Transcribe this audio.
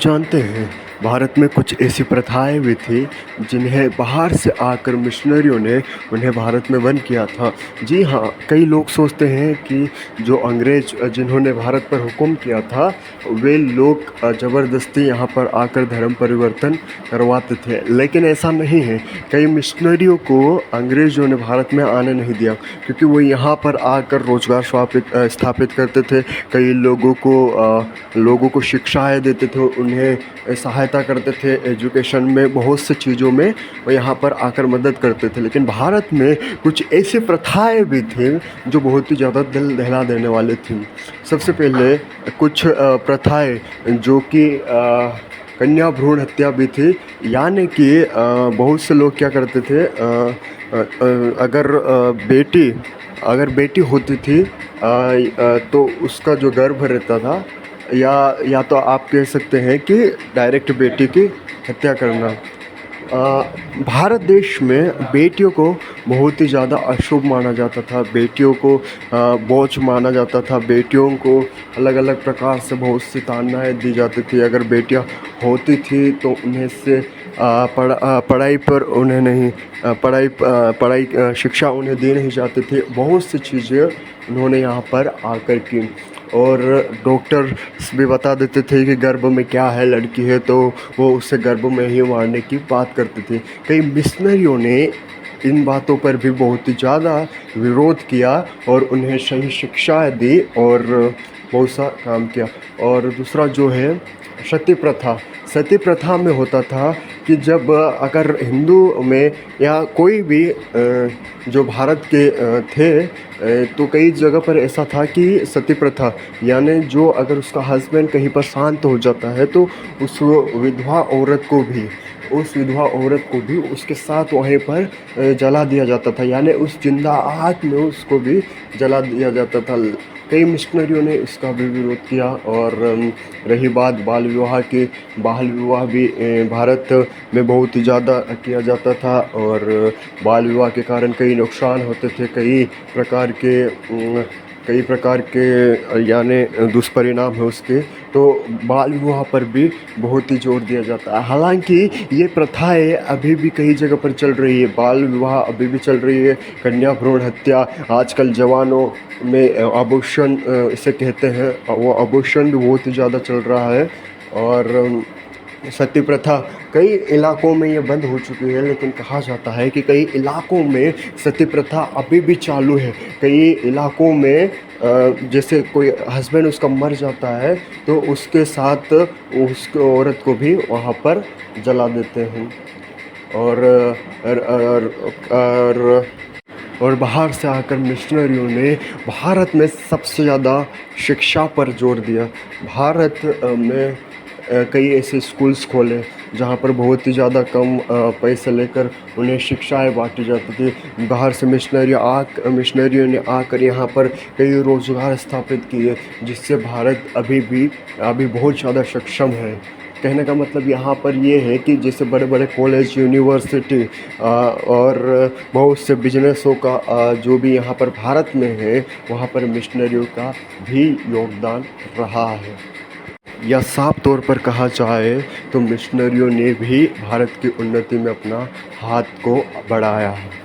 जानते हैं, भारत में कुछ ऐसी प्रथाएं भी थी जिन्हें बाहर से आकर मिशनरियों ने उन्हें भारत में बंद किया था। जी हाँ, कई लोग सोचते हैं कि जो अंग्रेज जिन्होंने भारत पर हुक्म किया था, वे लोग ज़बरदस्ती यहाँ पर आकर धर्म परिवर्तन करवाते थे, लेकिन ऐसा नहीं है। कई मिशनरियों को अंग्रेज़ों ने भारत में आने नहीं दिया, क्योंकि वो यहाँ पर आकर रोज़गार स्थापित करते थे। कई लोगों को शिक्षाएँ देते थे, उन्हें सहायता करते थे एजुकेशन में, बहुत सी चीज़ों में वो यहाँ पर आकर मदद करते थे। लेकिन भारत में कुछ ऐसी प्रथाएँ भी थीं जो बहुत ही ज़्यादा दिल दहला देने वाली थीं। सबसे पहले कुछ प्रथाएँ जो कि कन्या भ्रूण हत्या भी थी, यानी कि बहुत से लोग क्या करते थे, अगर बेटी होती थी तो उसका जो गर्भ रहता था, या तो आप कह सकते हैं कि डायरेक्ट बेटी की हत्या करना। भारत देश में बेटियों को बहुत ही ज़्यादा अशुभ माना जाता था, बेटियों को बोझ माना जाता था, बेटियों को अलग अलग प्रकार से बहुत सी ताड़नाएँ दी जाती थी। अगर बेटियां होती थी तो उन्हें से पढ़ाई पर उन्हें नहीं पढ़ाई शिक्षा उन्हें दी नहीं जाती थी। बहुत सी चीज़ें उन्होंने यहाँ पर आकर की, और डॉक्टर्स भी बता देते थे कि गर्भ में क्या है, लड़की है तो वो उसे गर्भ में ही मारने की बात करते थे। कई मिशनरियों ने इन बातों पर भी बहुत ही ज़्यादा विरोध किया और उन्हें सही शिक्षाएँ दी और बहुत सा काम किया। और दूसरा जो है सती प्रथा में होता था कि जब अगर हिंदू में या कोई भी जो भारत के थे, तो कई जगह पर ऐसा था कि सती प्रथा, यानी जो अगर उसका हस्बैंड कहीं पर शांत हो जाता है तो उस विधवा औरत को भी उसके साथ वहीं पर जला दिया जाता था, यानी उस जिंदा आग में उसको भी जला दिया जाता था। कई मिशनरियों ने इसका भी विरोध किया। और रही बात बाल विवाह की, बाल विवाह भी भारत में बहुत ही ज़्यादा किया जाता था, और बाल विवाह के कारण कई नुकसान होते थे, कई प्रकार के यानी दुष्परिणाम है उसके। तो बाल विवाह पर भी बहुत ही जोर दिया जाता है। हालांकि ये प्रथाएं अभी भी कई जगह पर चल रही है, बाल विवाह अभी भी चल रही है, कन्या भ्रूण हत्या, आजकल जवानों में अबॉर्शन इसे कहते हैं, वो अबॉर्शन भी बहुत ही ज़्यादा चल रहा है। और सती प्रथा कई इलाकों में ये बंद हो चुकी है, लेकिन कहा जाता है कि कई इलाकों में सती प्रथा अभी भी चालू है। कई इलाकों में जैसे कोई हस्बैंड उसका मर जाता है तो उसके साथ उस औरत को भी वहाँ पर जला देते हैं। और और, और और बाहर से आकर मिशनरियों ने भारत में सबसे ज़्यादा शिक्षा पर जोर दिया। भारत में कई ऐसे स्कूल्स खोले जहाँ पर बहुत ही ज़्यादा कम पैसे लेकर उन्हें शिक्षाएँ बांटी जाती थी। बाहर से मिशनरियों ने आकर यहाँ पर कई रोज़गार स्थापित किए, जिससे भारत अभी बहुत ज़्यादा सक्षम है। कहने का मतलब यहाँ पर ये है कि जैसे बड़े बड़े कॉलेज, यूनिवर्सिटी और बहुत से बिजनेसों का जो भी यहाँ पर भारत में है, वहाँ पर मिशनरियों का भी योगदान रहा है। या साफ तौर पर कहा जाए तो मिशनरियों ने भी भारत की उन्नति में अपना हाथ को बढ़ाया है।